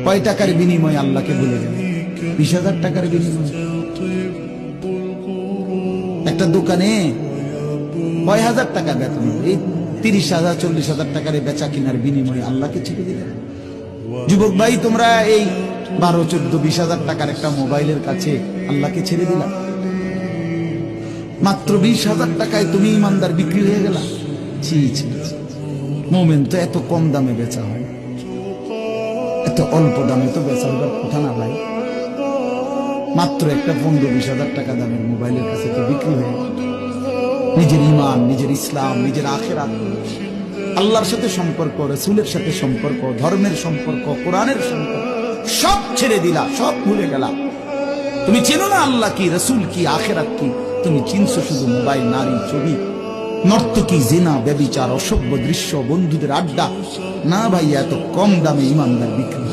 কয় টাকার বিনিময়ে আল্লাহকে ভুলে গেল? 20,000 টাকার বিনিময়ে। একটা দোকানে কয় হাজার টাকা বেতন, এই 30,000 40,000 টাকার বেচা কিনার বিনিময়ে আল্লাহকে ছেড়ে দিলেন। যুবক ভাই, তোমরা এই 12, 14, 20,000 টাকার একটা মোবাইলের কাছে আল্লাহকে ছেড়ে দিলা। মাত্র 20,000 টাকায় তুমি ইমানদার বিক্রি হয়ে গেলা। ছি ছি, মোমেন তো এত কম দামে বেচা হয়, এত অল্প দামে তো বেচা হবার কথা না ভাই। মাত্র একটা 15-20,000 টাকা দামের মোবাইলের কাছে তো বিক্রি হয়ে গেল। নিজের ইমান, নিজের ইসলাম, নিজের আখিরাত, আল্লাহর সাথে সম্পর্ক, রাসূলের সাথে সম্পর্ক, ধর্মের সম্পর্ক, কোরআনের সম্পর্ক সব ছেড়ে দিলা, সব ভুলে গেলা। তুমি চেনো না আল্লাহ কি, রাসূল কি, আখিরাত কি। তুমি চিনছো শুধু মোবাইল, নারী, ছবি, নর্তকী, জিনা, ব্যভিচার, অসভ্য দৃশ্য, বন্ধুদের আড্ডা। না ভাই, এত কম দামে ইমানদার বিক্রি